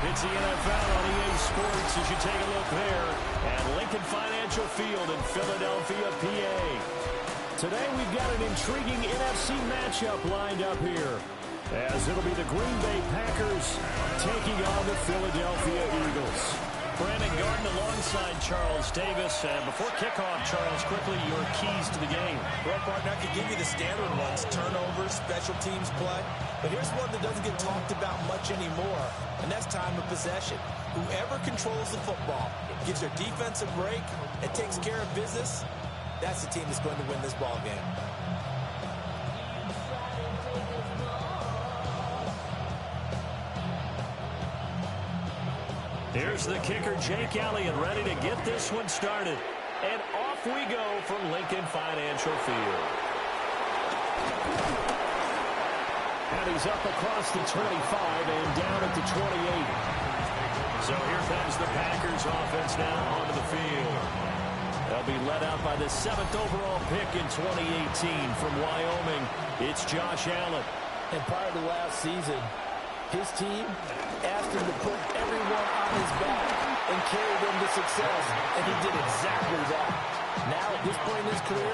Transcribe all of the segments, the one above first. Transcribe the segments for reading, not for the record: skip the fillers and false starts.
It's the NFL on EA Sports as you take a look there at Lincoln Financial Field in Philadelphia, PA. Today we've got an intriguing NFC matchup lined up here, as it'll be the Green Bay Packers taking on the Philadelphia Eagles. Brandon Garden alongside Charles Davis. And before kickoff, Charles, quickly your keys to the game. Well, partner, I could give you the standard ones, turnovers, special teams play. But here's one that doesn't get talked about much anymore, and that's time of possession. Whoever controls the football, gives their defense a break, and takes care of business, that's the team that's going to win this ball game. Here's the kicker, Jake Elliott, ready to get this one started. And off we go from Lincoln Financial Field. And he's up across the 25 and down at the 28. So here comes the Packers offense now onto the field. They'll be led out by the 7th overall pick in 2018 from Wyoming. It's Josh Allen. And prior to last season, his team asked him to put everyone on his back and carry them to success, and he did exactly that. Now, at this point in his career,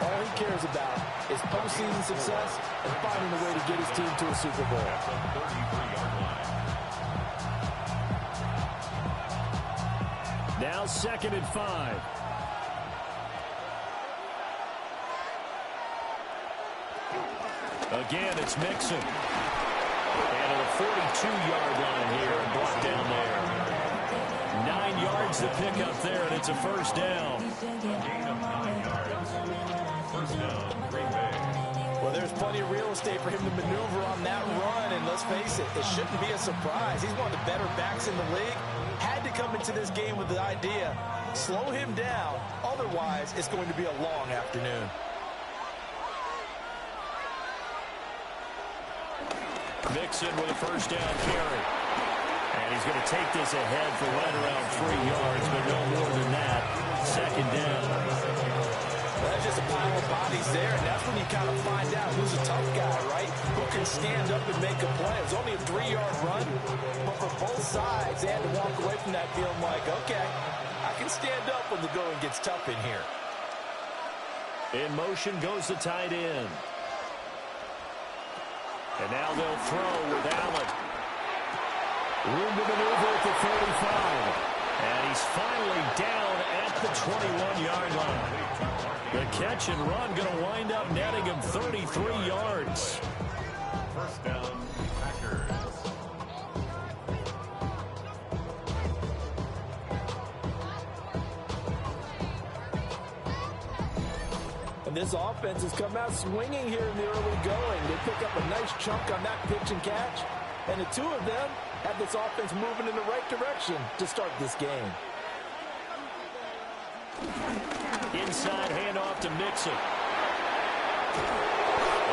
all he cares about is postseason success and finding a way to get his team to a Super Bowl. Now 2nd and 5. Again, it's Mixon. And at a 42-yard line here and brought down there. 9 yards to pick up there, and it's a first down. Gain of 9 yards. First down, Green Bay. Well, there's plenty of real estate for him to maneuver on that run, and let's face it, it shouldn't be a surprise. He's one of the better backs in the league. Had to come into this game with the idea, slow him down, otherwise it's going to be a long afternoon. Mixon with a first down carry. And he's going to take this ahead for right around 3 yards, but no more than that. 2nd down. That's just a pile of bodies there, and that's when you kind of find out who's a tough guy, right? Who can stand up and make a play. It's only a 3-yard run, but for both sides, they had to walk away from that feeling like, okay, I can stand up when the going gets tough in here. In motion goes the tight end. And now they'll throw with Allen. Room to maneuver at the 35. And he's finally down at the 21-yard line. The catch and run going to wind up netting him 33 yards. First down, Packers. And this offense has come out swinging here in the early going. They pick up a nice chunk on that pitch and catch. And the two of them have this offense moving in the right direction to start this game. Inside handoff to Mixon.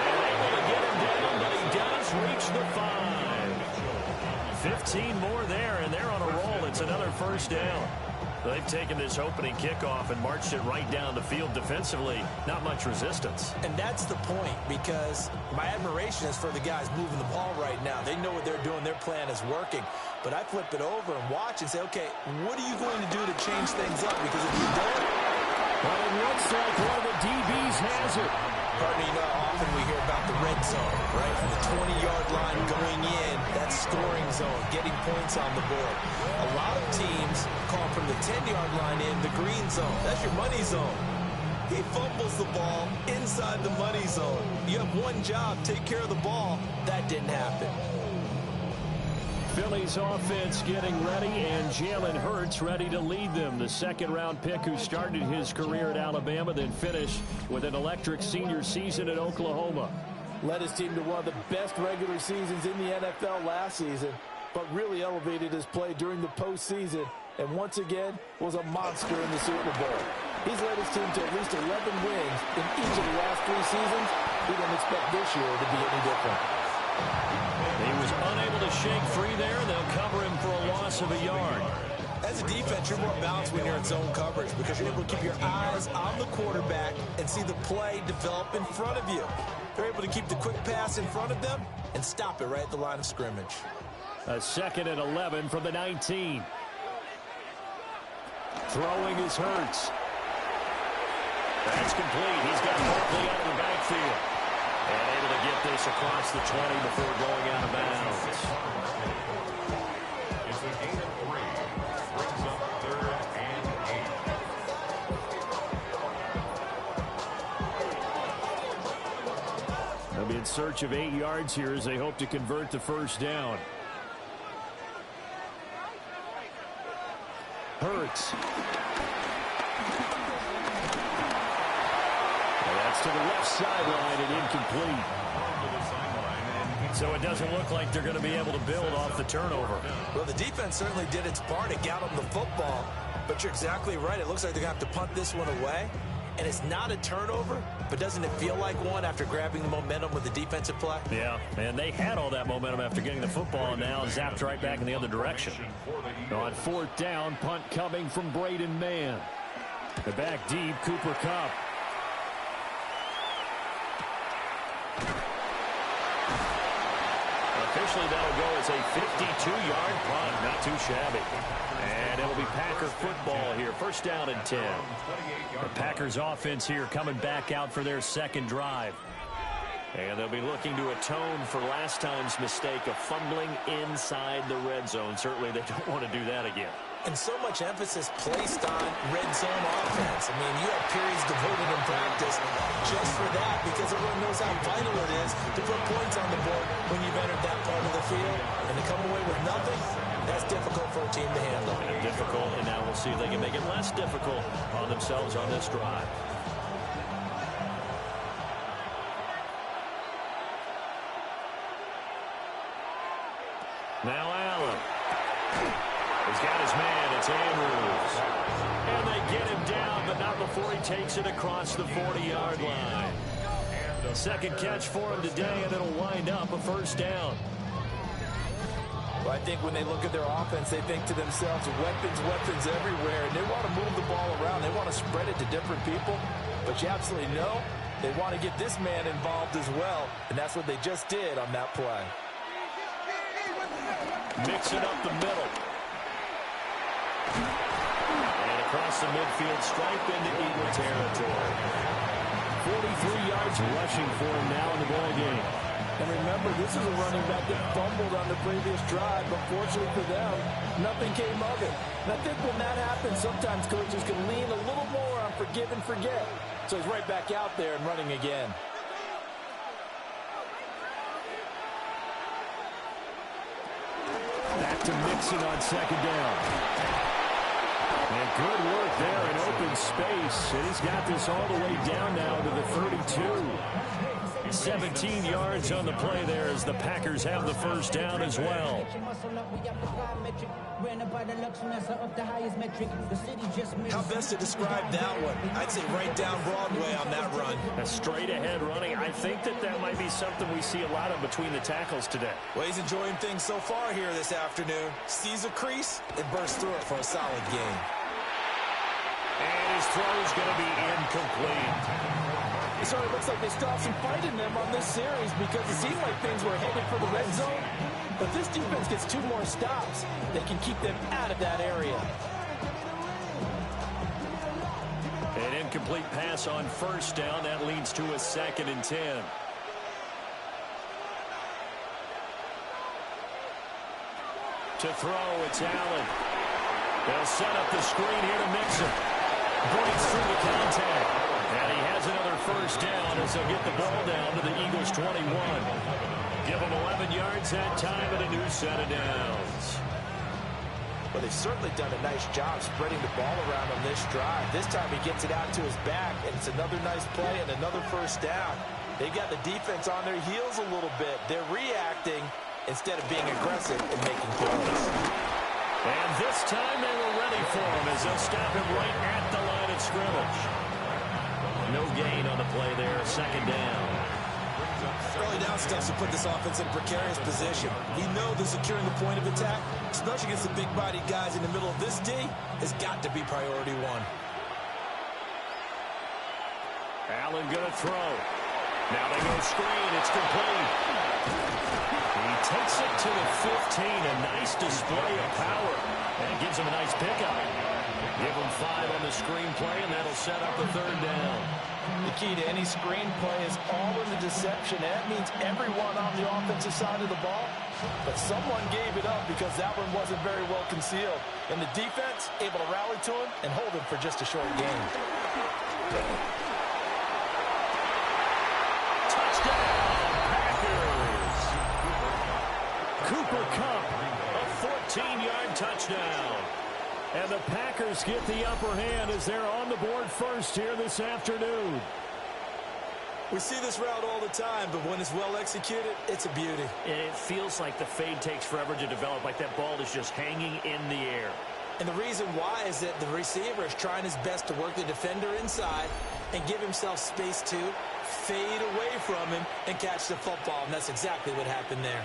And able to get him down, but he does reach the 5. 15 more there, and they're on a roll. It's another first down. They've taken this opening kickoff and marched it right down the field defensively. Not much resistance. And that's the point, because my admiration is for the guys moving the ball right now. They know what they're doing. Their plan is working. But I flip it over and watch and say, okay, what are you going to do to change things up? Because if you don't, well, it looks like one of the DBs has it. Partner, you know how often we hear about the red zone, right? From the 20-yard line going in, that scoring zone, getting points on the board. A lot of teams call from the 10-yard line in the green zone. That's your money zone. He fumbles the ball inside the money zone. You have one job, take care of the ball. That didn't happen. Philly's offense getting ready, and Jalen Hurts ready to lead them. The second-round pick who started his career at Alabama, then finished with an electric senior season at Oklahoma. Led his team to one of the best regular seasons in the NFL last season, but really elevated his play during the postseason, and once again was a monster in the Super Bowl. He's led his team to at least 11 wins in each of the last 3 seasons. We don't expect this year to be any different. He was unable to shake free there. They'll cover him for a loss of a yard. As a defense, you're more balanced when you're in zone coverage because you're able to keep your eyes on the quarterback and see the play develop in front of you. They're able to keep the quick pass in front of them and stop it right at the line of scrimmage. A 2nd and 11 from the 19. Throwing is Hurts. That's complete. He's got Barkley out of the backfield. And able to get this across the 20 before going out of bounds. It's an 8 of 3. Brings up 3rd and 8. They'll be in search of 8 yards here as they hope to convert the first down. Hurts. And that's to the left sideline and incomplete. So it doesn't look like they're going to be able to build off the turnover. Well, the defense certainly did its part. It got them the football. But you're exactly right. It looks like they're going to have to punt this one away. And it's not a turnover, but doesn't it feel like one after grabbing the momentum with the defensive play? Yeah, and they had all that momentum after getting the football and now zapped right back in the other direction. On 4th down, punt coming from Braden Mann. The back deep, Cooper Kupp. Officially, that'll go as a 52-yard punt. Not too shabby. And it'll be Packer football here. First down and 10. The Packers offense here coming back out for their second drive. And they'll be looking to atone for last time's mistake of fumbling inside the red zone. Certainly they don't want to do that again. And so much emphasis placed on red zone offense. I mean, you have periods devoted in practice just for that because everyone knows how vital it is to put points on the board when you've entered that part of the field. And to come away with nothing, that's difficult for a team to handle. Difficult, and now we'll see if they can make it less difficult on themselves on this drive. Now Allen. He's got his man. It's Andrews. And they get him down, but not before he takes it across the 40-yard line. Second catch for him today, and it'll wind up a first down. Well, I think when they look at their offense, they think to themselves, weapons everywhere, and they want to move the ball around. They want to spread it to different people, but you absolutely know they want to get this man involved as well, and that's what they just did on that play. Mix it up the middle. And across the midfield stripe into Eagle territory. 43 yards rushing for him now in the ball game. And remember, this is a running back that fumbled on the previous drive, but fortunately for them, nothing came of it. And I think when that happens, sometimes coaches can lean a little more on forgive and forget. So he's right back out there and running again. Back to Mixon on second down. And good work there in open space. And he's got this all the way down now to the 32. 17 yards on the play there as the Packers have the first down as well. How best to describe that one? I'd say right down Broadway on that run. A straight ahead running. I think that might be something we see a lot of between the tackles today. Well, he's enjoying things so far here this afternoon. Sees a crease and bursts through it for a solid gain. And his throw is going to be incomplete. It sort of looks like they still have some fight in them on this series because it seemed like things were headed for the red zone. But if this defense gets 2 more stops, they can keep them out of that area. An incomplete pass on first down. That leads to a 2nd and 10. To throw, it's Allen. They'll set up the screen here to Mixon. Breaks through the contact. And he has another first down as they'll get the ball down to the Eagles' 21. Give them 11 yards that time and a new set of downs. Well, they've certainly done a nice job spreading the ball around on this drive. This time he gets it out to his back, and it's another nice play and another first down. They got the defense on their heels a little bit. They're reacting instead of being aggressive and making plays. And this time they were ready for him as they'll stop him right at the line of scrimmage. No gain on the play there, 2nd down. Early down stuff to put this offense in a precarious position. We know that securing the point of attack, especially against the big-bodied guys in the middle of this D, has got to be priority 1. Allen going to throw. Now they go screen. It's complete. He takes it to the 15. A nice display of power. And gives him a nice pickup. Give him 5 on the screenplay, and that'll set up a third down. The key to any screenplay is all in the deception. And that means everyone on the offensive side of the ball. But someone gave it up because that one wasn't very well concealed. And the defense able to rally to him and hold him for just a short gain. Touchdown, Packers! Cooper Kupp, a 14-yard touchdown. And the Packers get the upper hand as they're on the board first here this afternoon. We see this route all the time, but when it's well executed, it's a beauty. And it feels like the fade takes forever to develop, like that ball is just hanging in the air. And the reason why is that the receiver is trying his best to work the defender inside and give himself space to fade away from him and catch the football. And that's exactly what happened there.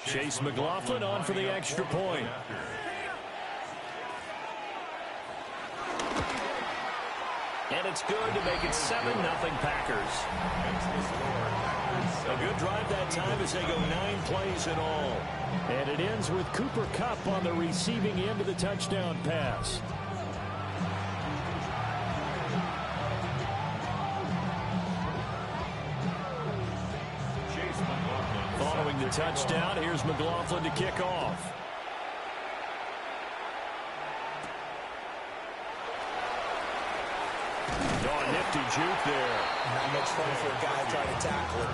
Chase McLaughlin on for the extra point. And it's good to make it 7-0 Packers. A good drive that time as they go 9 plays in all. And it ends with Cooper Kupp on the receiving end of the touchdown pass. Following the touchdown, here's McLaughlin to kick off. Nifty juke there. Not much fun for a guy trying to tackle it.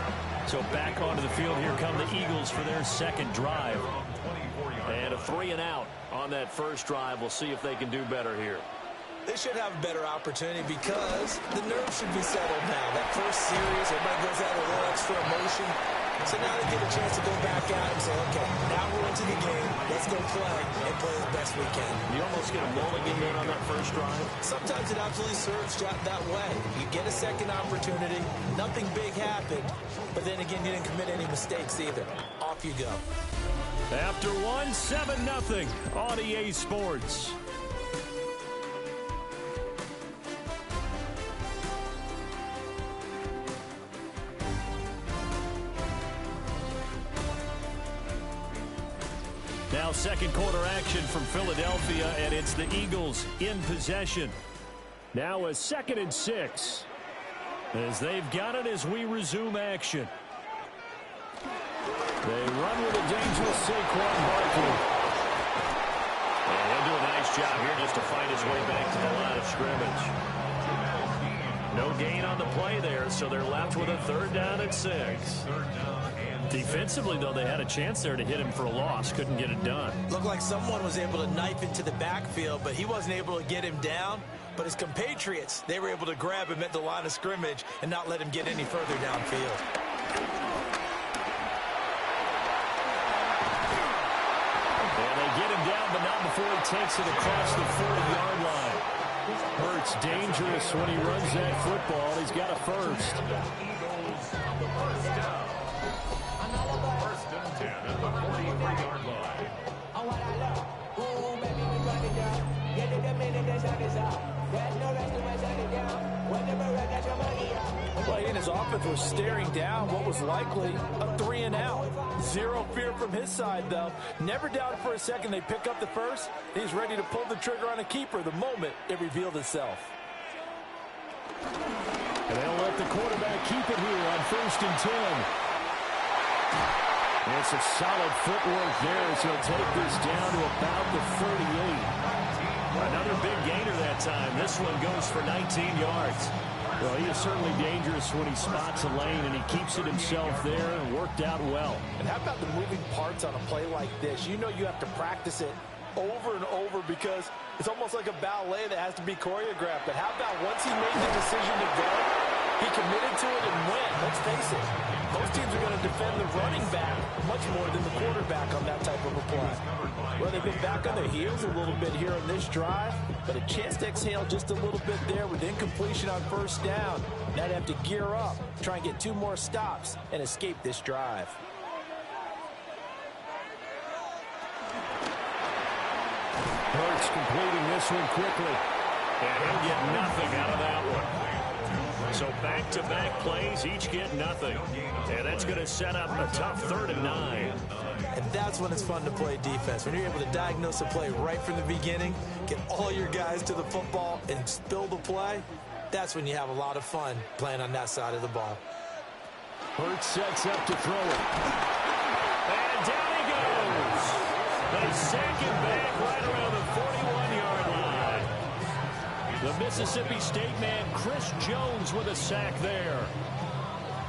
So back onto the field, here come the Eagles for their second drive. And a 3-and-out on that first drive. We'll see if they can do better here. They should have a better opportunity because the nerves should be settled now. That first series, everybody goes out with a little extra emotion. So now they get a chance to go back out and say, okay, now we're into the game. Let's go play and play as best we can. You almost get a mulligan in on that first drive. Sometimes it absolutely serves that way. You get a second opportunity. Nothing big happened. But then again, you didn't commit any mistakes either. Off you go. After one, 7-0 on EA Sports. Now second quarter action from Philadelphia, and it's the Eagles in possession. Now a 2nd and 6 as they've got it as we resume action. They run with a dangerous Saquon Barkley. And he'll do a nice job here just to find his way back to the line of scrimmage. No gain on the play there, so they're left with a 3rd down and 6. Defensively, though, they had a chance there to hit him for a loss. Couldn't get it done. Looked like someone was able to knife into the backfield, but he wasn't able to get him down. But his compatriots, they were able to grab him at the line of scrimmage and not let him get any further downfield. And they get him down, but not before he takes it across the 40-yard line. Hurts dangerous when he runs that football. He's got a first. First and 10 at the 43-yard line. Well, and his offense was staring down what was likely a 3-and-out. Zero fear from his side, though. Never doubted for a second they pick up the first. He's ready to pull the trigger on a keeper the moment it revealed itself. And they'll let the quarterback keep it here on 1st and 10. And some solid footwork there as he'll take this down to about the 38. Another big gainer that time. This one goes for 19 yards. Well, he is certainly dangerous when he spots a lane, and he keeps it himself there and worked out well. And how about the moving parts on a play like this? You know you have to practice it over and over because it's almost like a ballet that has to be choreographed. But how about once he made the decision to go, he committed to it and went. Let's face it, most teams are going to defend the running back much more than the quarterback on that type of a play. Well, they've been back on their heels a little bit here on this drive, but a chance to exhale just a little bit there with incompletion on 1st down. Now they have to gear up, try and get 2 more stops, and escape this drive. Hurts completing this one quickly. And he'll trailing out of that one. So back-to-back plays, each get nothing. And that's going to set up a tough 3rd and 9. And that's when it's fun to play defense. When you're able to diagnose a play right from the beginning, get all your guys to the football, and spill the play, that's when you have a lot of fun playing on that side of the ball. Hurts sets up to throw it. And down he goes. They sack him back right around the 41-yard line. The Mississippi State man, Chris Jones, with a sack there.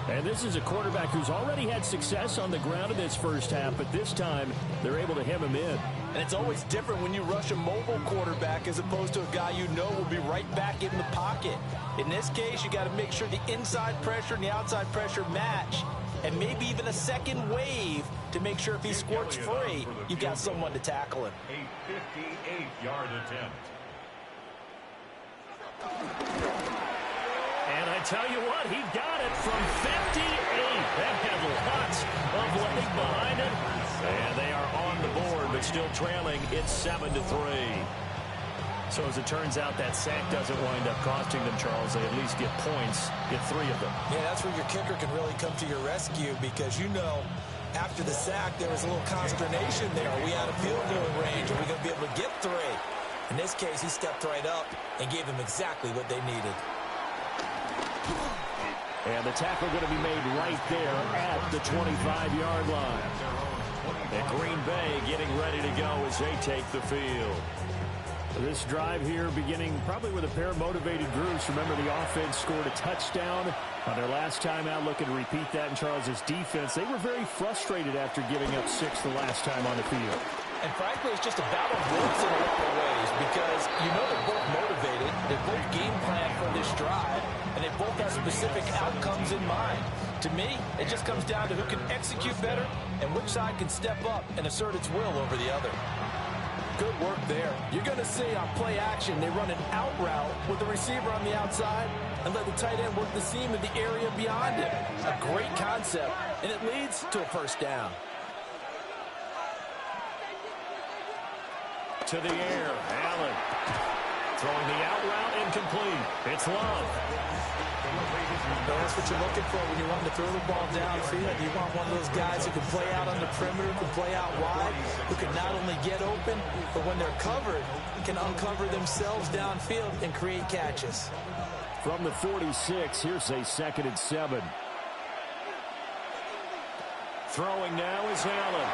And this is a quarterback who's already had success on the ground in this first half, but this time they're able to hem him in. And it's always different when you rush a mobile quarterback as opposed to a guy you know will be right back in the pocket. In this case, you got to make sure the inside pressure and the outside pressure match, and maybe even a second wave to make sure if he squirts free, you've got someone to tackle him. A 58-yard attempt. And I tell you what, he got it from 58. That had lots of leg behind it. And they are on the board, but still trailing. It's 7-3. So as it turns out, that sack doesn't wind up costing them, Charles. They at least get points, get 3 of them. Yeah, that's where your kicker can really come to your rescue because, you know, after the sack, there was a little consternation there. Are we out of field goal range? Are we going to be able to get 3? In this case, he stepped right up and gave them exactly what they needed. And the tackle going to be made right there at the 25-yard line. And Green Bay getting ready to go as they take the field. This drive here beginning probably with a pair of motivated groups. Remember, the offense scored a touchdown on their last time out. Looking to repeat that in Charles's defense. They were very frustrated after giving up 6 the last time on the field. And frankly, it's just a battle of wits in a lot of ways because you know they're both motivated. They both game plan for this drive, and they both have specific outcomes in mind. To me, it just comes down to who can execute better and which side can step up and assert its will over the other. Good work there. You're going to see on play action, they run an out route with the receiver on the outside and let the tight end work the seam in the area beyond him. A great concept, and it leads to a first down. To the air, Allen throwing the out route incomplete. It's Love. That's what you're looking for when you want to throw the ball downfield. You want one of those guys who can play out on the perimeter, can play out wide, who can not only get open, but when they're covered, can uncover themselves downfield and create catches. From the 46, here's a 2nd and 7. Throwing now is Allen.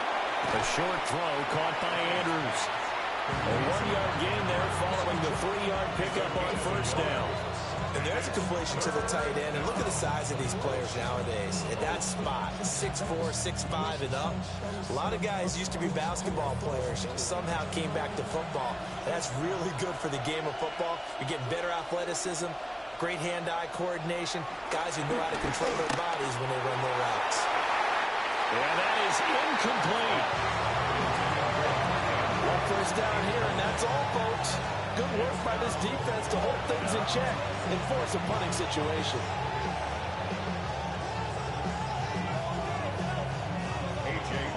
A short throw caught by Andrews. A 1-yard gain there following the 3-yard pickup on first down. And there's a completion to the tight end. And look at the size of these players nowadays. At that spot, 6'4", 6'5", and up. A lot of guys used to be basketball players, somehow came back to football. That's really good for the game of football. You're getting better athleticism, great hand-eye coordination, guys who know how to control their bodies when they run their routes. And that is incomplete. One first down here, and that's all, folks. Good work by this defense to hold things in check and force a punting situation.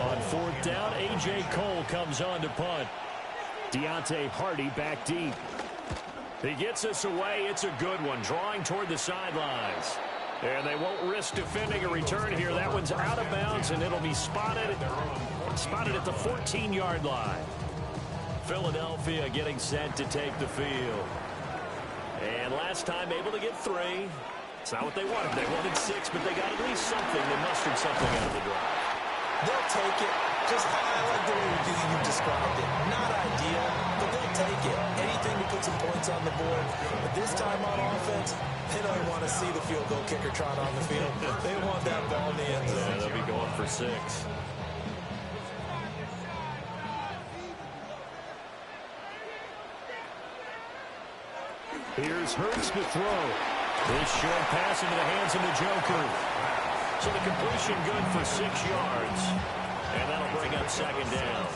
On 4th down, A.J. Cole comes on to punt. Deontay Hardy back deep. He gets us away. It's a good one, drawing toward the sidelines. And they won't risk defending a return here. That one's out of bounds, and it'll be spotted at the 14-yard line. Philadelphia getting set to take the field. And last time able to get 3. It's not what they wanted. They wanted 6, but they got at least something. They mustered something out of the drive. They'll take it. Just I like the way you described it. Not ideal, but they'll take it. Anything to put some points on the board. But this time on offense, they don't want to see the field goal kicker trot on the field. They want that ball in the end zone. Yeah, they'll be going for 6. Here's Hurts to throw. This short pass into the hands of the Joker. So the completion good for 6 yards. And that'll bring up 2nd down.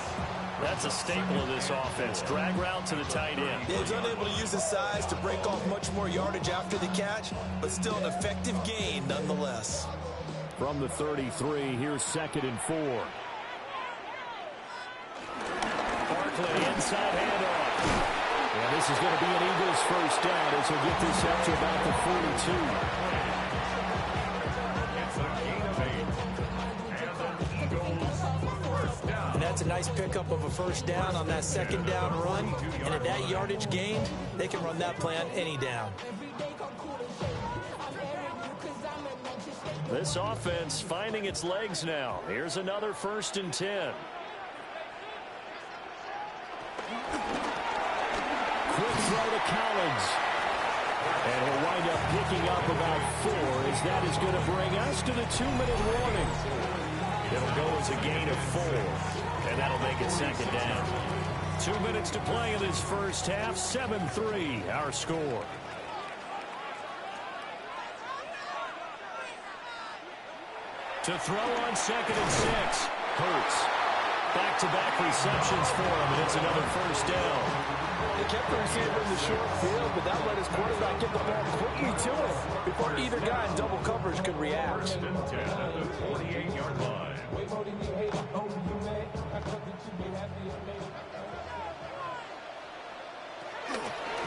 That's a staple of this offense. Drag route to the tight end. Yeah, he's unable to use his size to break off much more yardage after the catch, but still an effective gain nonetheless. From the 33, here's 2nd and 4. Barkley inside handoff. And this is going to be an Eagles first down as he'll get this up to about the 42. It's a gain of 8. And the Eagles first down. And that's a nice pickup of a first down on that second down run. And at that yardage gained, they can run that play on any down. This offense finding its legs now. Here's another 1st and 10. Quick throw to Collins. And he'll wind up picking up about 4 as that is going to bring us to the 2-minute warning. It'll go as a gain of 4. And that'll make it second down. 2 minutes to play in this first half. 7-3 our score. To throw on 2nd and 6. Hurts. Back-to-back receptions for him, and it's another first down. They kept the receiver in the short field, but that let his quarterback get the ball quickly to him before either guy in double coverage could react. 1st and 10 at the 48-yard line.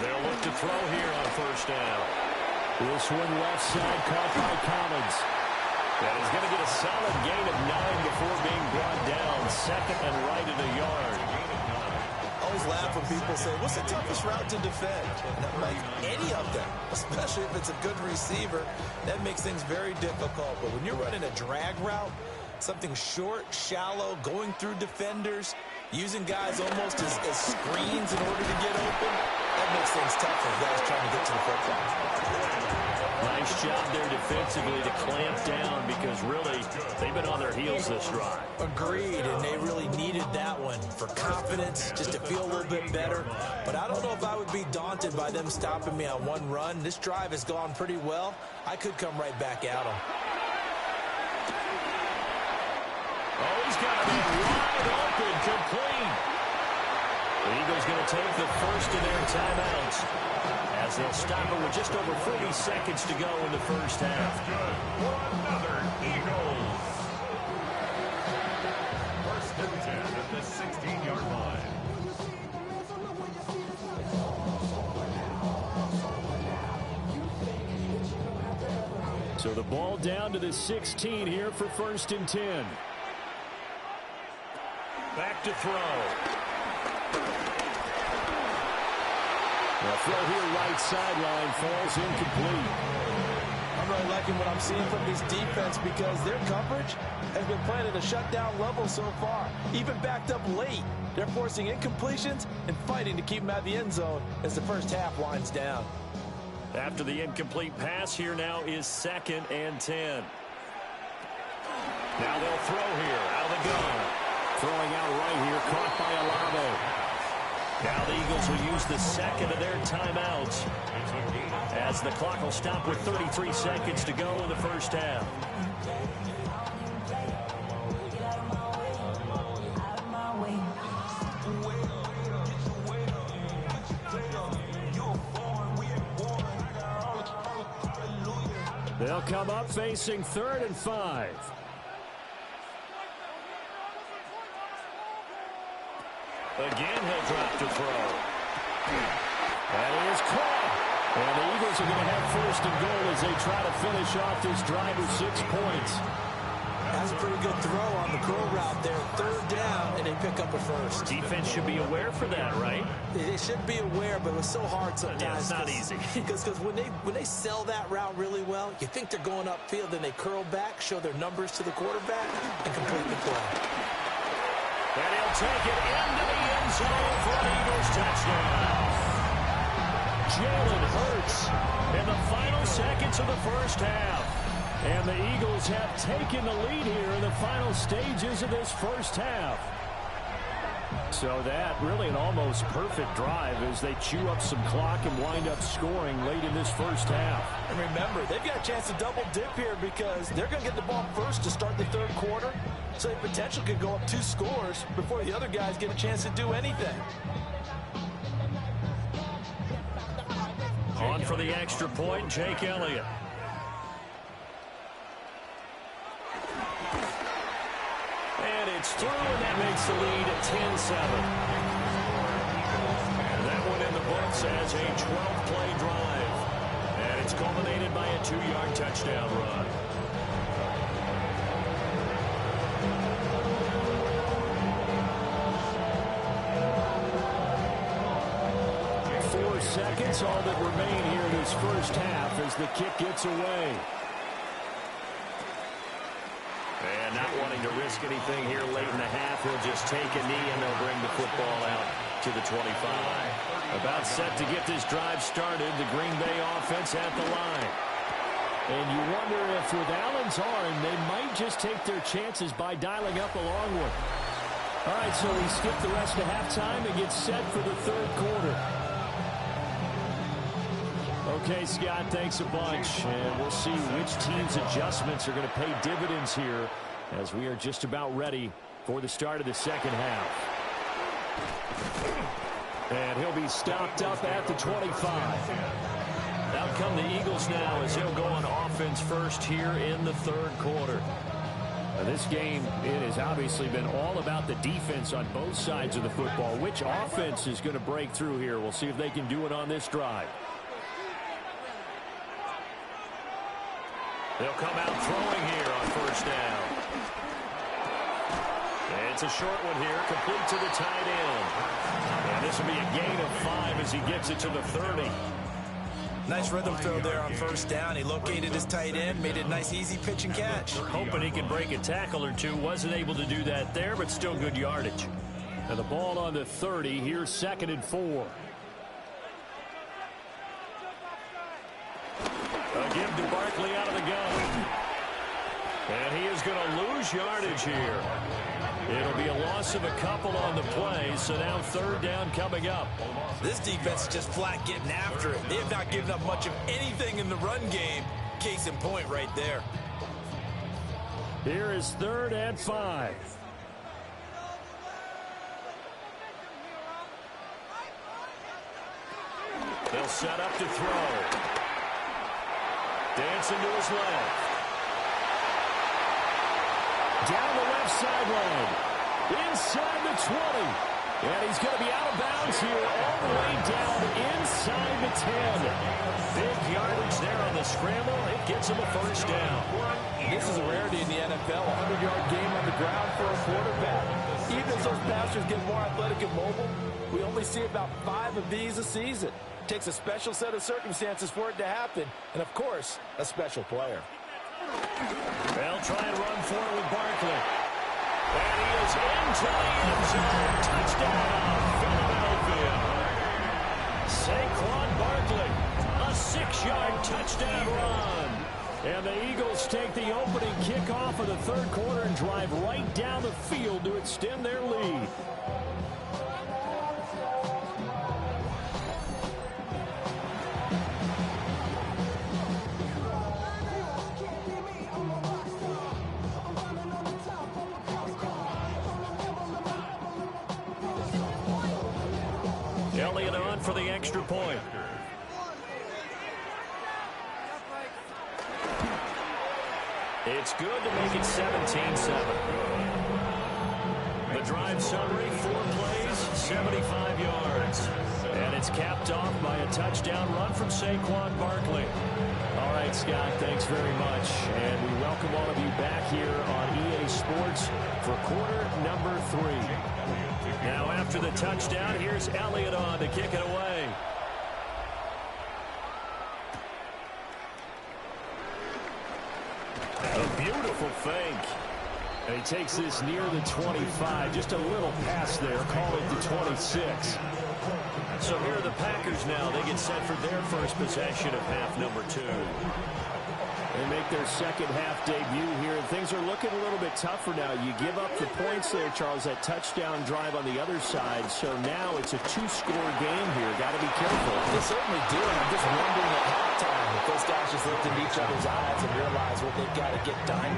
They'll look to throw here on 1st down. This one left side caught by Collins. And he's going to get a solid gain of 9 before being brought down. 2nd and right at a yard. I always laugh when people say, what's the toughest route to defend? And I'm like, any of them, especially if it's a good receiver, that makes things very difficult. But when you're running a drag route, something short, shallow, going through defenders, using guys almost as screens in order to get open, that makes things tough for guys trying to get to the football. Nice job there defensively to clamp down because really they've been on their heels this drive. Agreed, and they really needed that one for confidence, just to feel a little bit better. But I don't know if I would be daunted by them stopping me on one run. This drive has gone pretty well. I could come right back at them. Oh, he's got to be wide open, complete. The Eagles going to take the first of their timeouts as they'll stop it with just over 40 seconds to go in the first half. That's good for another Eagles. 1st and 10 at the 16-yard line. So the ball down to the 16 here for 1st and 10. Back to throw. The throw here right sideline falls incomplete. I'm really liking what I'm seeing from this defense because their coverage has been playing at a shutdown level so far. Even backed up late, they're forcing incompletions and fighting to keep them out of the end zone as the first half winds down. After the incomplete pass, here now is 2nd and 10. Now they'll throw here out of the gun. Throwing out right here, caught by Olave. Now the Eagles will use the 2nd of their timeouts as the clock will stop with 33 seconds to go in the first half. They'll come up facing 3rd and 5. Again, he'll drop to throw. That is caught. And the Eagles are going to have 1st and goal as they try to finish off this drive with 6 points. That's a pretty good throw on the curl route there. 3rd down, and they pick up a first. Defense should be aware for that, right? They should be aware, but it was so hard sometimes. Yeah, it's not easy. Because when they sell that route really well, you think they're going upfield, then they curl back, show their numbers to the quarterback, and complete the play. And he'll take it into the end zone for an Eagles touchdown. Jalen Hurts in the final seconds of the first half. And the Eagles have taken the lead here in the final stages of this first half. So that really an almost perfect drive as they chew up some clock and wind up scoring late in this first half. And remember, they've got a chance to double dip here because they're going to get the ball first to start the 3rd quarter. So the potential could go up 2 scores before the other guys get a chance to do anything. On for the extra point, Jake Elliott. And it's through, and that makes the lead at 10-7. That one in the This as a 12-play drive. And it's culminated by a 2-yard touchdown run. Seconds, all that remain here in this first half as the kick gets away. And not wanting to risk anything here late in the half, he'll just take a knee and they'll bring the football out to the 25. About set to get this drive started, the Green Bay offense at the line. And you wonder if with Allen's arm, they might just take their chances by dialing up a long one. All right, so we skip the rest of halftime and get set for the third quarter. Okay, Scott, thanks a bunch. And we'll see which team's adjustments are going to pay dividends here as we are just about ready for the start of the second half. And he'll be stopped up at the 25. Out come the Eagles now as he'll go on offense first here in the third quarter. Now this game, it has obviously been all about the defense on both sides of the football. Which offense is going to break through here? We'll see if they can do it on this drive. They'll come out throwing here on first down. It's a short one here, complete to the tight end. And this will be a gain of 5 as he gets it to the 30. Nice rhythm throw there on first down. He located his tight end, made it a nice, easy pitch and catch. Hoping he can break a tackle or two. Wasn't able to do that there, but still good yardage. And the ball on the 30. Here's 2nd and 4. A give to Barkley out of the gun. And he is going to lose yardage here. It'll be a loss of a couple on the play, so now third down coming up. This defense is just flat getting after it. They have not given up much of anything in the run game. Case in point right there. Here is 3rd and 5. They'll set up to throw. Dancing to his left. Down the left sideline. Inside the 20. And he's going to be out of bounds here all the way down inside the 10. Big yardage there on the scramble. It gets him a first down. This is a rarity in the NFL, a 100-yard game on the ground for a quarterback. Even as those passers get more athletic and mobile, we only see about 5 of these a season. It takes a special set of circumstances for it to happen, and, of course, a special player. They'll try and run for it with Barkley. And he is into the end zone. Touchdown, Philadelphia. Saquon Barkley, a 6-yard touchdown run. And the Eagles take the opening kickoff of the third quarter and drive right down the field to extend their lead. Elliott on for the extra point. It's good to make it 17-7. The drive summary, 4 plays, 75 yards. And it's capped off by a touchdown run from Saquon Barkley. All right, Scott, thanks very much. And we welcome all of you back here on EA Sports for quarter number 3. Now after the touchdown, here's Elliott on to kick it away. A beautiful fake. And he takes this near the 25. Just a little pass there. Call it the 26. So here are the Packers now. They get set for their first possession of half number 2. They make their second half debut here, and things are looking a little bit tougher now. You give up the points there, Charles, that touchdown drive on the other side. So now it's a 2-score game here. Got to be careful. They certainly do, and I'm just wondering at halftime if those guys just looked into each other's eyes and realize what they've got to get done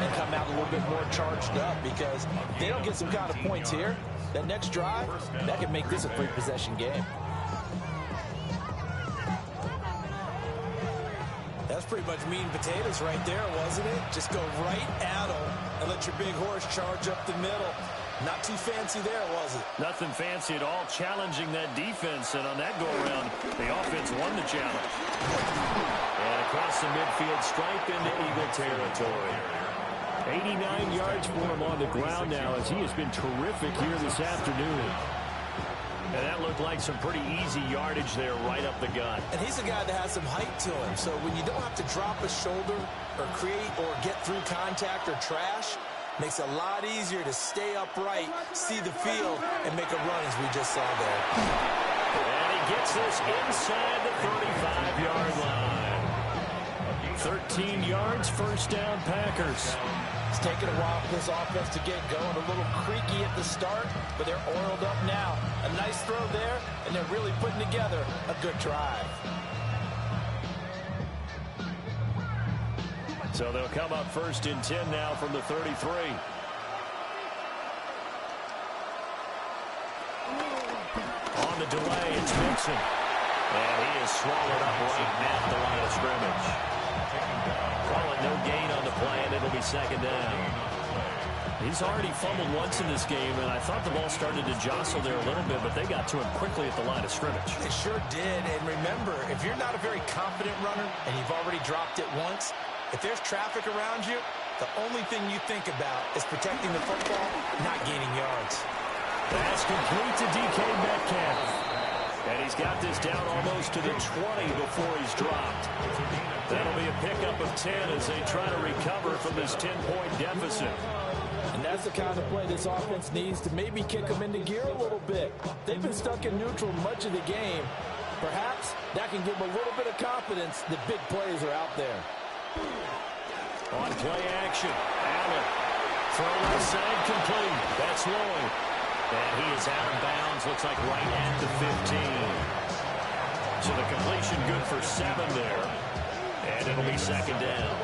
and come out a little bit more charged up, because if they don't get some kind of points here, that next drive, that could make this a 3-possession game. That's pretty much meat and potatoes right there, wasn't it? Just go right at them and let your big horse charge up the middle. Not too fancy there, was it? Nothing fancy at all, challenging that defense. And on that go-around, the offense won the challenge. And across the midfield, stripe into Eagle territory. 89 yards for him on the ground now, as he has been terrific here this afternoon. And that looked like some pretty easy yardage there right up the gut. And he's a guy that has some height to him. So when you don't have to drop a shoulder or create or get through contact or trash, makes it a lot easier to stay upright, see the field, and make a run as we just saw there. And he gets this inside the 35-yard line. 13 yards, first down, Packers. It's taken a while for this offense to get going. A little creaky at the start, but they're oiled up now. A nice throw there, and they're really putting together a good drive. So they'll come up first and 10 now from the 33. On the delay, it's Mixon. And he is swallowed up right at the line of scrimmage. Call it no gain on the play, and it'll be second down. He's already fumbled once in this game, and I thought the ball started to jostle there a little bit, but they got to him quickly at the line of scrimmage. They sure did. And remember, if you're not a very confident runner and you've already dropped it once, if there's traffic around you, the only thing you think about is protecting the football, not gaining yards. Pass complete to DK Metcalf. And he's got this down almost to the 20 before he's dropped. That'll be a pickup of 10 as they try to recover from this 10-point deficit. And that's the kind of play this offense needs to maybe kick them into gear a little bit. They've been stuck in neutral much of the game. Perhaps that can give them a little bit of confidence that big plays are out there. On play action, Allen. Throw left side complete. That's Lloyd. And he is out of bounds, looks like right at the 15. So the completion good for 7 there. And it'll be second down.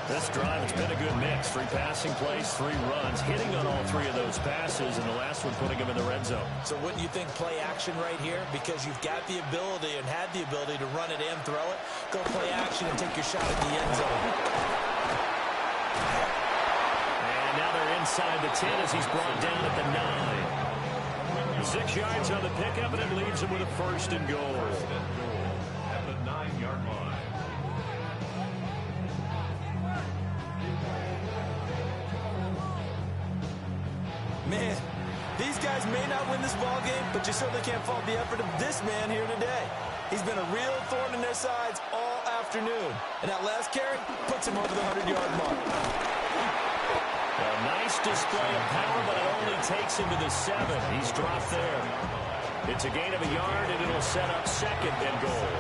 This drive, it's been a good mix. 3 passing plays, 3 runs, hitting on all 3 of those passes, and the last one putting him in the red zone. So wouldn't you think play action right here? Because you've got the ability and had the ability to run it and throw it. Go play action and take your shot at the end zone. And now they're inside the 10 as he's brought down at the 9. 6 yards on the pickup, and it leaves him with a first and goal. At the 9-yard line. Man, these guys may not win this ball game, but you certainly can't fault the effort of this man here today. He's been a real thorn in their sides all afternoon. And that last carry puts him over the 100-yard mark. A nice display of power, but it only takes him to the 7. He's dropped there. It's a gain of a yard, and it'll set up second and goal.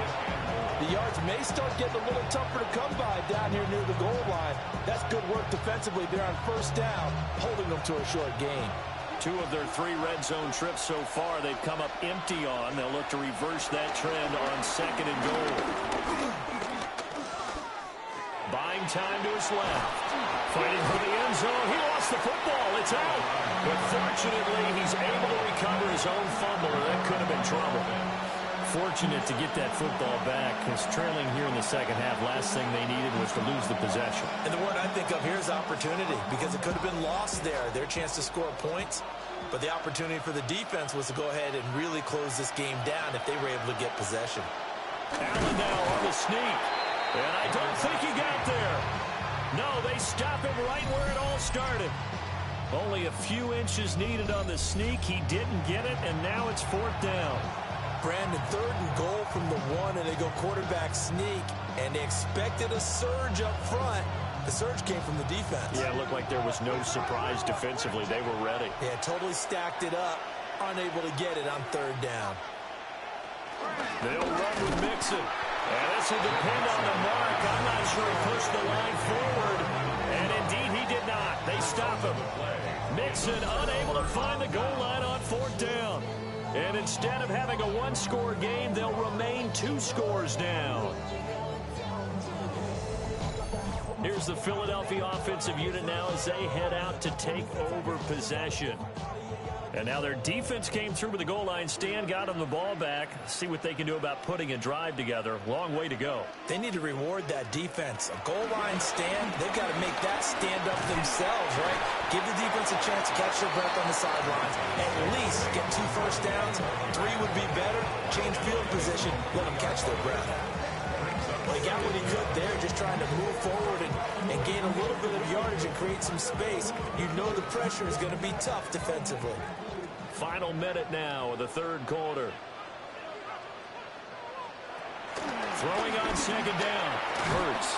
The yards may start getting a little tougher to come by down here near the goal line. That's good work defensively there on first down, holding them to a short gain. 2 of their 3 red zone trips so far, they've come up empty on. They'll look to reverse that trend on second and goal. Buying time to his left. Fighting for the end zone. He lost the football. It's out. But fortunately, he's able to recover his own fumble, or that could have been trouble. Fortunate to get that football back, because trailing here in the second half, last thing they needed was to lose the possession. And the word I think of here is opportunity, because it could have been lost there, their chance to score points. But the opportunity for the defense was to go ahead and really close this game down if they were able to get possession. Allen now on the sneak. And I don't think he got there. No, they stop him right where it all started. Only a few inches needed on the sneak. He didn't get it, and now it's 4th down. Brandon, 3rd and goal from the 1, and they go quarterback sneak, and they expected a surge up front. The surge came from the defense. Yeah, it looked like there was no surprise defensively. They were ready. Yeah, totally stacked it up, unable to get it on 3rd down. They'll run with Mixon. And this will depend on the mark. I'm not sure he pushed the line forward. And indeed, he did not. They stop him. Mixon unable to find the goal line on 4th down. And instead of having a 1-score game, they'll remain 2 scores down. Here's the Philadelphia offensive unit now as they head out to take over possession. And now their defense came through with the goal line stand, got them the ball back. See what they can do about putting a drive together. Long way to go. They need to reward that defense. A goal line stand, they've got to make that stand up themselves, right? Give the defense a chance to catch their breath on the sidelines. At least get 2 first downs. 3 would be better. Change field position. Let them catch their breath. Well, he got what he could there, just trying to move forward and gain a little bit of yardage and create some space. You know the pressure is going to be tough defensively. Final minute now of the third quarter. Throwing on second down. Hurts.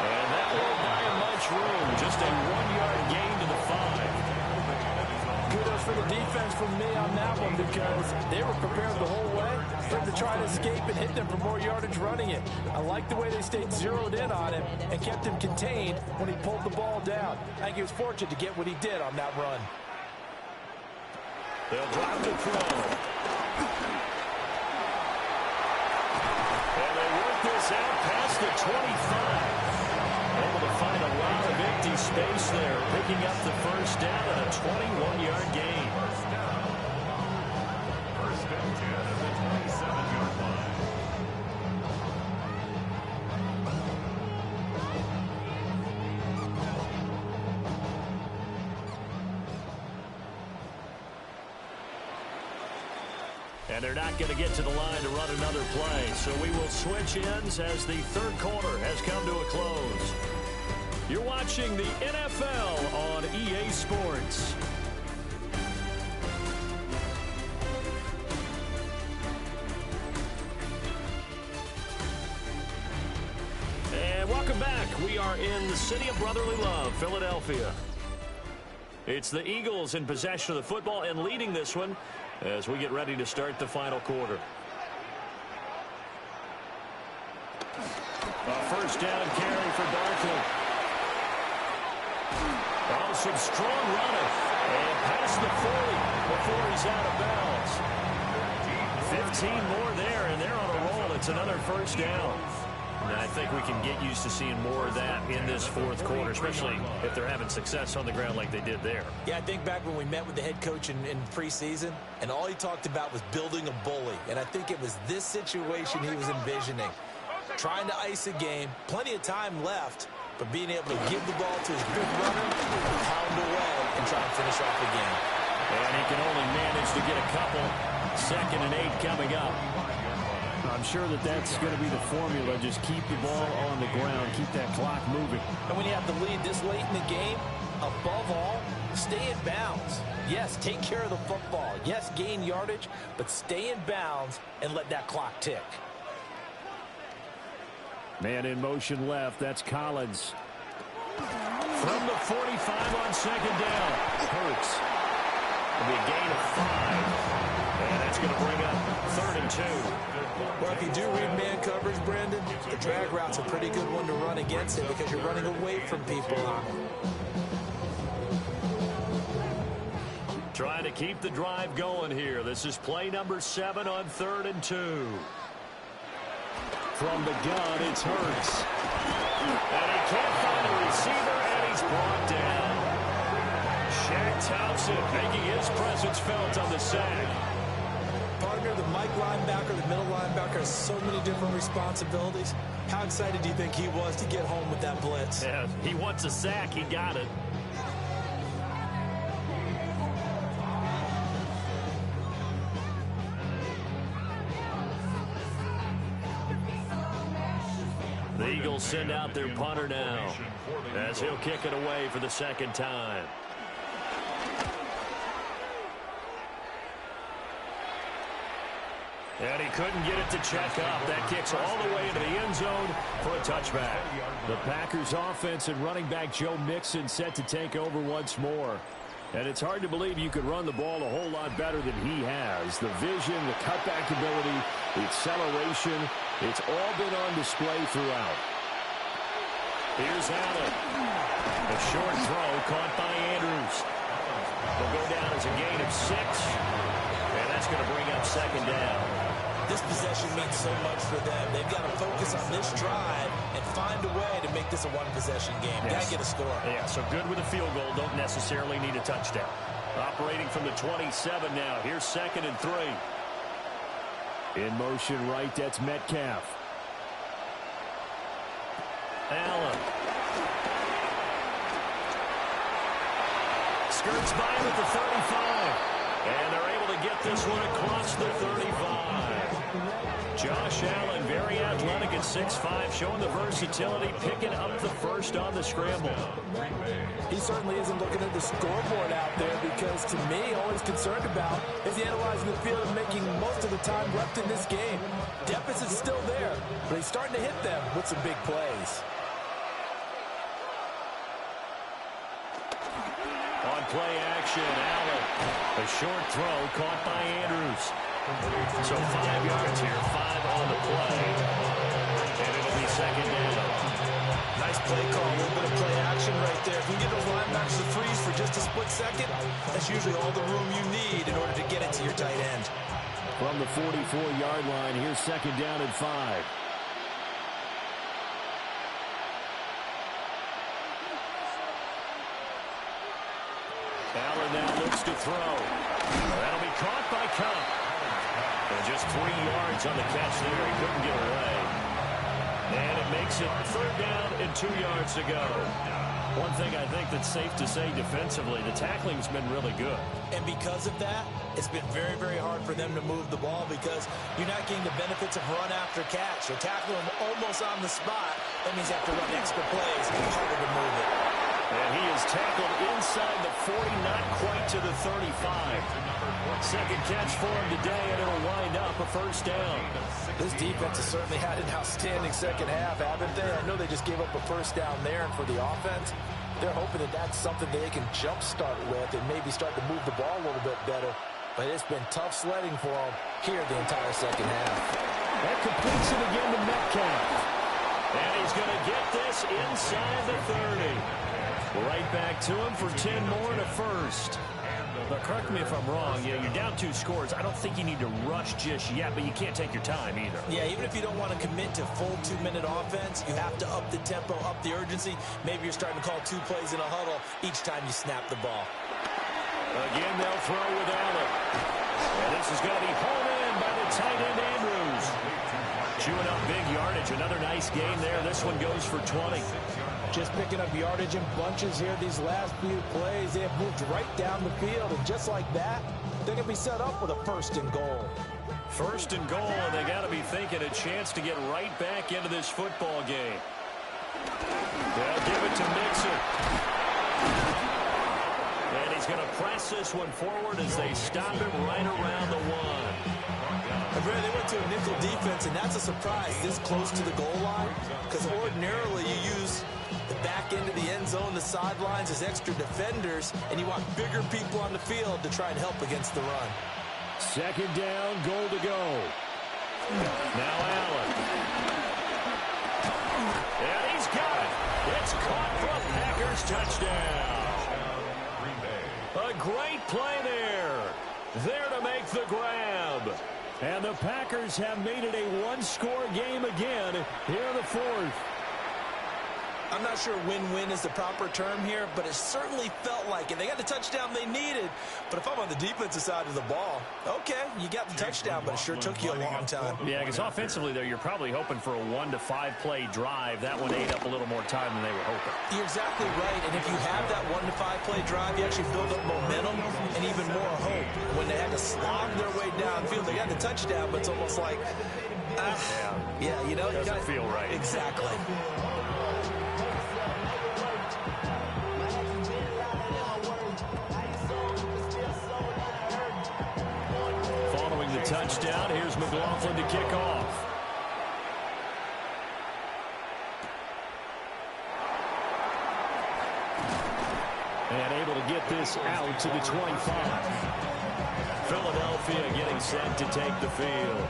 And that won't buy him much room. Just a 1-yard gain to the 5. Kudos for the defense from me on that one because they were prepared the whole way for him to try to escape and hit them for more yardage running it. I like the way they stayed zeroed in on him and kept him contained when he pulled the ball down. I think he was fortunate to get what he did on that run. They'll drop the throw. And they work this out past the 25. Able to find a lot of empty space there, picking up the first down and a 21-yard gain. First and 10 at the 27-yard line. And they're not going to get to the line to run another play. So we will switch ends as the third quarter has come to a close. You're watching the NFL on EA Sports. And welcome back. We are in the city of brotherly love, Philadelphia. It's the Eagles in possession of the football and leading this one as we get ready to start the final quarter. A first down carry for Barkley. Oh, some strong running. And past the 40 before he's out of bounds. 15 more there, and they're on a roll. It's another first down. And I think we can get used to seeing more of that in this fourth quarter, especially if they're having success on the ground like they did there. Yeah, I think back when we met with the head coach in preseason, and all he talked about was building a bully. And I think it was this situation he was envisioning. Trying to ice a game, plenty of time left, but being able to give the ball to his big runner, pound away, and try and finish off the game. And he can only manage to get a couple. 2nd and 8 coming up. I'm sure that's going to be the formula. Just keep the ball on the ground. Keep that clock moving. And when you have the lead this late in the game, above all, stay in bounds. Yes, take care of the football. Yes, gain yardage, but stay in bounds and let that clock tick. Man in motion left. That's Collins. From the 45 on second down. Hurts. It'll be a gain of 5. And that's going to bring up 3rd and 2. Well, if you do read man coverage, Brandon, the drag route's a pretty good one to run against it because you're running away from people on it. Trying to keep the drive going here. This is play number 7 on 3rd and 2. From the gun, it's Hurts. And he can't find the receiver, and he's brought down. Shaq Thompson making his presence felt on the sack. Partner, the Mike linebacker, the middle linebacker has so many different responsibilities. How excited do you think he was to get home with that blitz? Yeah, he wants a sack. He got it. The Eagles send out their punter now as he'll kick it away for the 2nd time. And he couldn't get it to check up. That kicks all the way into the end zone for a touchback. The Packers offense and running back Joe Mixon set to take over once more. And it's hard to believe you could run the ball a whole lot better than he has. The vision, the cutback ability, the acceleration, it's all been on display throughout. Here's Allen. A short throw caught by Andrews. Will go down as a gain of 6. And that's going to bring up 2nd down. This possession means so much for them. They've got to focus on this drive and find a way to make this a one-possession game. Yes. Got to get a score. Yeah, so good with a field goal. Don't necessarily need a touchdown. Operating from the 27 now. Here's 2nd and 3. In motion right, that's Metcalf. Allen. Skirts by him at the 35. And they're able to get this one across the 35. Josh Allen, very athletic at 6'5", showing the versatility, picking up the first on the scramble. He certainly isn't looking at the scoreboard out there because, to me, all he's concerned about is analyzing the field and making most of the time left in this game. Deficit's still there, but he's starting to hit them with some big plays. On play action, Allen. A short throw caught by Andrews. So 5 yards here, 5 on the play. And it'll be 2nd down. Nice play call, a little bit of play action right there. If you get those linebackers to freeze for just a split second, that's usually all the room you need in order to get it to your tight end. From the 44-yard line, here's 2nd down and 5. Allen now looks to throw. That'll be caught by Cup. And just 3 yards on the catch there. He couldn't get away. And it makes it 3rd down and 2 yards to go. One thing I think that's safe to say defensively, the tackling's been really good. And because of that, it's been very, very hard for them to move the ball because you're not getting the benefits of run after catch. You're tackling them almost on the spot. That means you have to run extra plays. It's harder to move it. And he is tackled inside the 40, not quite to the 35. 2nd catch for him today, and it'll wind up a 1st down. This defense has certainly had an outstanding second half, haven't they? I know they just gave up a 1st down there, and for the offense, they're hoping that that's something they can jumpstart with and maybe start to move the ball a little bit better. But it's been tough sledding for them here the entire second half. That completes it again to Metcalf. And he's going to get this inside the 30. Right back to him for 10 more and a 1st. But correct me if I'm wrong, you're down 2 scores. I don't think you need to rush just yet, but you can't take your time either. Yeah, even if you don't want to commit to full 2-minute offense, you have to up the tempo, up the urgency. Maybe you're starting to call 2 plays in a huddle each time you snap the ball. Again, they'll throw with Allen. And this is going to be home in by the tight end, Andrews. Chewing up big yardage. Another nice gain there. This one goes for 20. Just picking up yardage in bunches here these last few plays. They have moved right down the field, and just like that, they're going to be set up with a 1st and goal. 1st and goal, and they got to be thinking a chance to get right back into this football game. They'll give it to Mixon. And he's going to press this one forward as they stop him right around the 1. They went to a nickel defense, and that's a surprise this close to the goal line, because ordinarily you use the back end of the end zone, the sidelines as extra defenders, and you want bigger people on the field to try and help against the run. 2nd down, goal to go. Now Allen. And he's got it. It's caught for a Packers touchdown. A great play there. There to make the grab. And the Packers have made it a 1-score game again here in the 4th. I'm not sure win-win is the proper term here, but it certainly felt like it. They got the touchdown they needed, but if I'm on the defensive side of the ball, okay, you got the touchdown, but it sure took you a long time. Yeah, because offensively there, you're probably hoping for a 1 to 5 play drive. That one ate up a little more time than they were hoping. You're exactly right, and if you have that 1 to 5 play drive, you actually build up momentum and even more hope. When they had to slog their way downfield, they got the touchdown, but it's almost like, yeah, you know, doesn't feel right. Exactly. The touchdown. Here's McLaughlin to kick off. And able to get this out to the 25. Philadelphia getting set to take the field.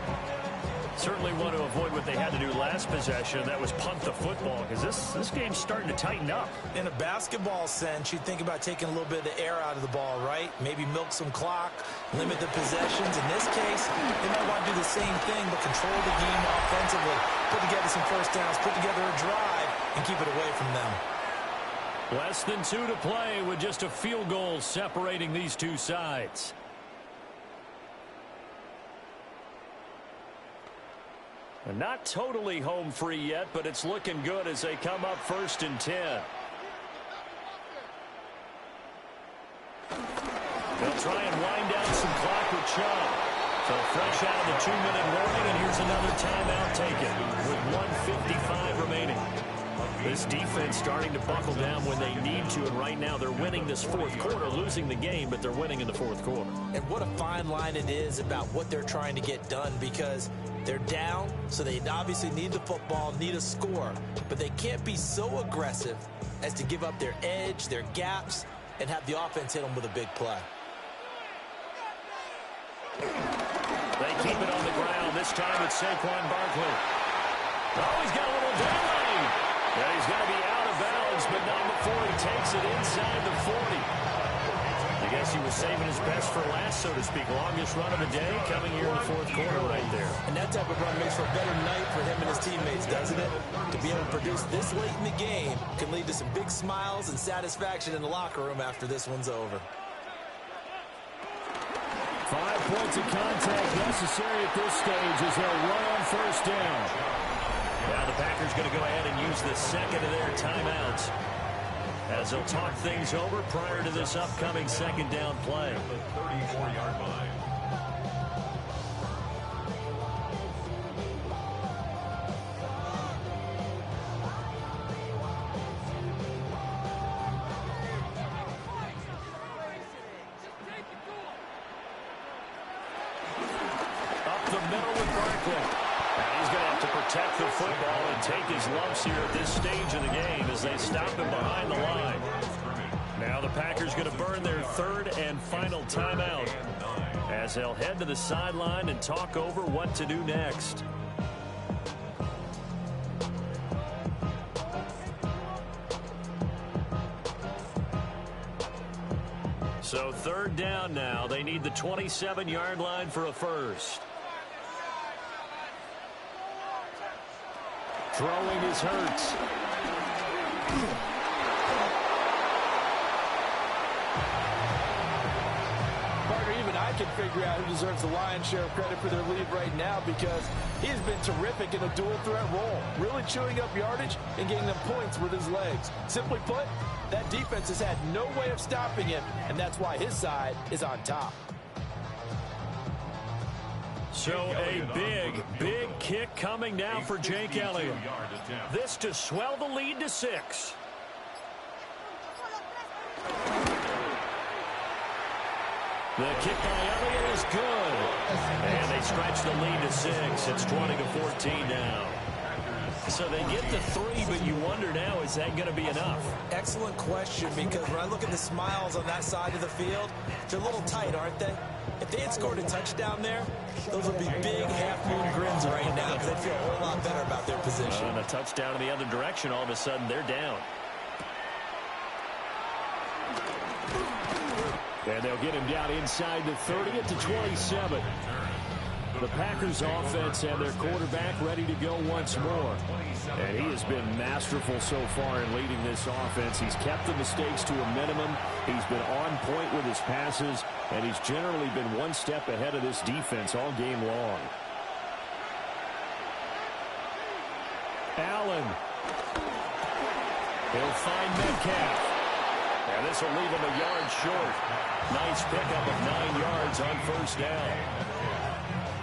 Certainly want to avoid what they had to do last possession. That was punt the football, because this game's starting to tighten up. In a basketball sense, you think about taking a little bit of the air out of the ball, right? Maybe milk some clock, limit the possessions. In this case, they might want to do the same thing, but control the game offensively. Put together some 1st downs, put together a drive, and keep it away from them. Less than 2 to play with just a field goal separating these two sides. And not totally home free yet, but it's looking good as they come up 1st and 10. They'll try and wind down some clock with Chubb. So fresh out of the 2-minute warning, and here's another timeout taken with 1:55 remaining. This defense starting to buckle down when they need to, and right now they're winning this fourth quarter, losing the game, but they're winning in the fourth quarter. And what a fine line it is about what they're trying to get done, because they're down, so they obviously need the football, need a score, but they can't be so aggressive as to give up their edge, their gaps, and have the offense hit them with a big play. They keep it on the ground. This time it's Saquon Barkley. Oh, he's got a little delay. Yeah, he's going to be out of bounds, but not before he takes it inside the 40. I guess he was saving his best for last, so to speak. Longest run of the day coming here in the fourth quarter right there. And that type of run makes for a better night for him and his teammates, doesn't it? To be able to produce this late in the game can lead to some big smiles and satisfaction in the locker room after this one's over. 5 points of contact necessary at this stage as they'll run on 1st down. Now the Packers going to go ahead and use the second of their timeouts as they'll talk things over prior to this upcoming 2nd down play. 34-yard line. Protect the football and take his lumps here at this stage of the game as they stop him behind the line. Now the Packers going to burn their 3rd and final timeout as they'll head to the sideline and talk over what to do next. So 3rd down now. They need the 27-yard line for a first. Throwing is Hurts. Partner, even I can figure out who deserves the lion's share of credit for their lead right now, because he's been terrific in a dual threat role, really chewing up yardage and getting them points with his legs. Simply put, that defense has had no way of stopping him, and that's why his side is on top. So a big kick coming now for Jake Elliott. This to swell the lead to 6. The kick by Elliott is good. And they stretch the lead to 6. It's 20-14 now. So they get to 3, but you wonder now, is that going to be enough? Excellent question, because when I look at the smiles on that side of the field, they're a little tight, aren't they? If they had scored a touchdown there, those would be big half-moon grins right now, because they'd feel a whole lot better about their position. And a touchdown in the other direction, all of a sudden they're down. And they'll get him down inside the 30 at the 27. The Packers offense and their quarterback ready to go once more. And he has been masterful so far in leading this offense. He's kept the mistakes to a minimum. He's been on point with his passes, and he's generally been one step ahead of this defense all game long. Allen. He'll find Metcalf. And this will leave him a yard short. Nice pickup of 9 yards on 1st down.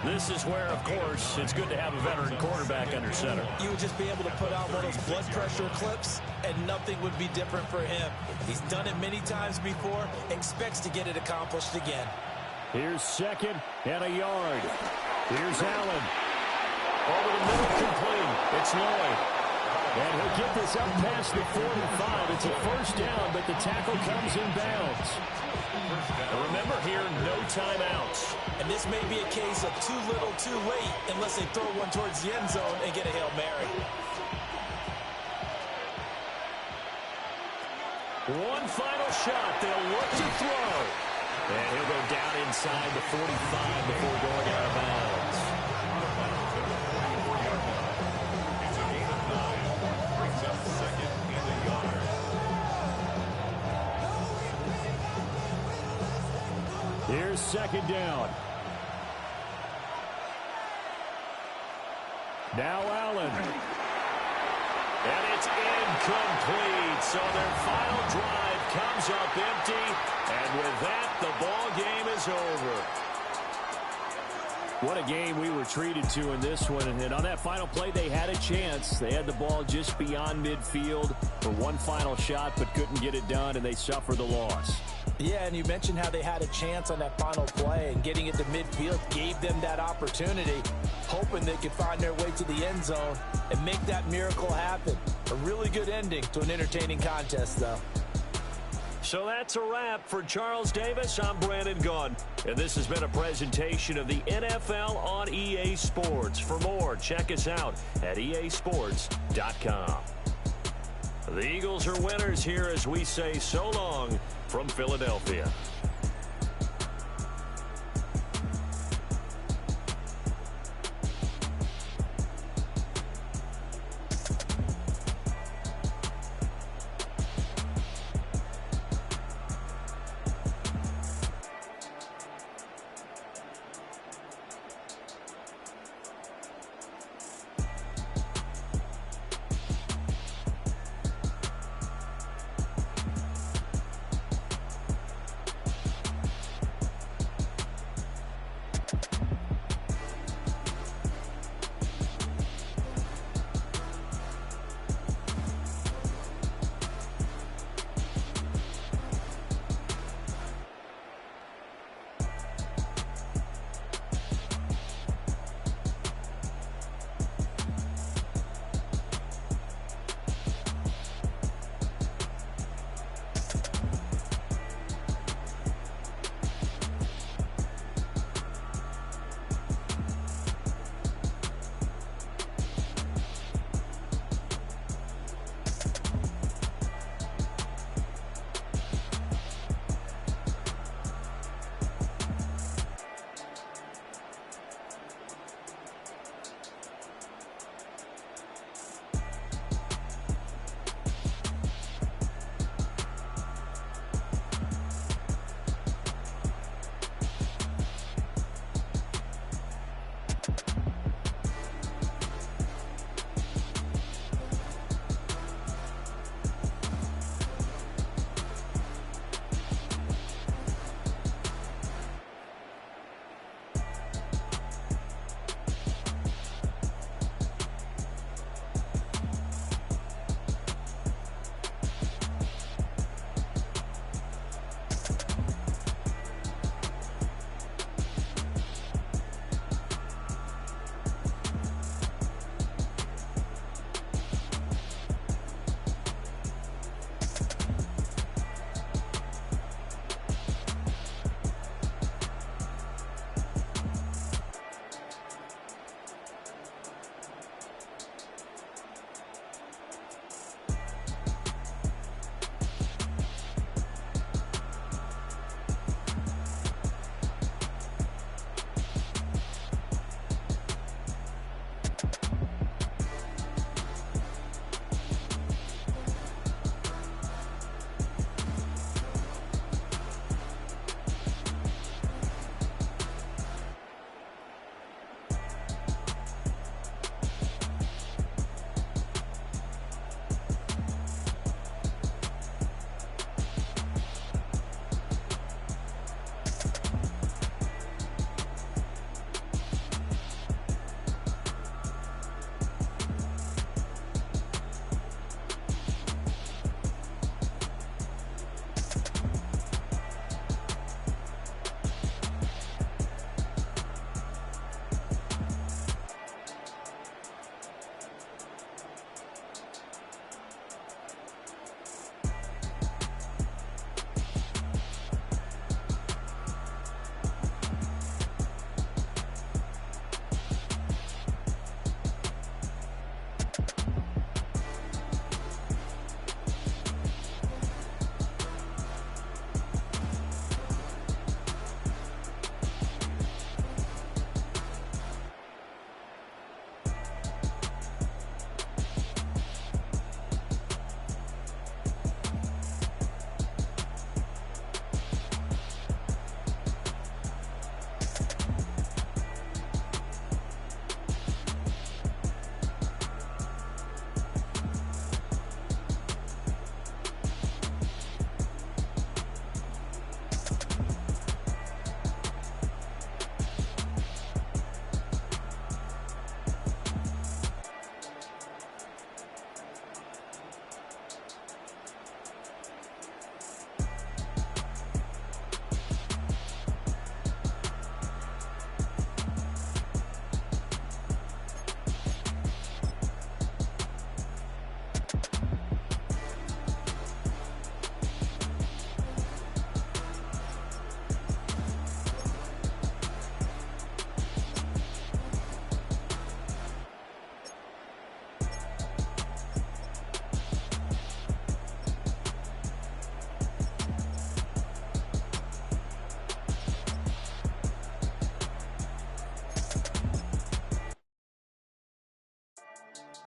This is where, of course, it's good to have a veteran quarterback under center. You would just be able to put out one of those blood pressure clips, and nothing would be different for him. He's done it many times before, expects to get it accomplished again. Here's 2nd and a yard. Here's Allen. Over the middle, complete. It's Lloyd. And he'll get this up past the 45. It's a 1st down, but the tackle comes in bounds. Remember here, no timeouts. And this may be a case of too little, too late, unless they throw one towards the end zone and get a Hail Mary. One final shot. They'll look to throw. And he'll go down inside the 45 before going out of bounds. Here's second down. Now Allen. And it's incomplete. So their final drive comes up empty. And with that, the ball game is over. What a game we were treated to in this one. And on that final play, they had a chance. They had the ball just beyond midfield for one final shot, but couldn't get it done, and they suffer the loss. Yeah, and you mentioned how they had a chance on that final play, and getting it to midfield gave them that opportunity, hoping they could find their way to the end zone and make that miracle happen. A really good ending to an entertaining contest, though. So that's a wrap for Charles Davis. I'm Brandon Gaudin, and this has been a presentation of the NFL on EA Sports. For more, check us out at easports.com. The Eagles are winners here as we say so long from Philadelphia.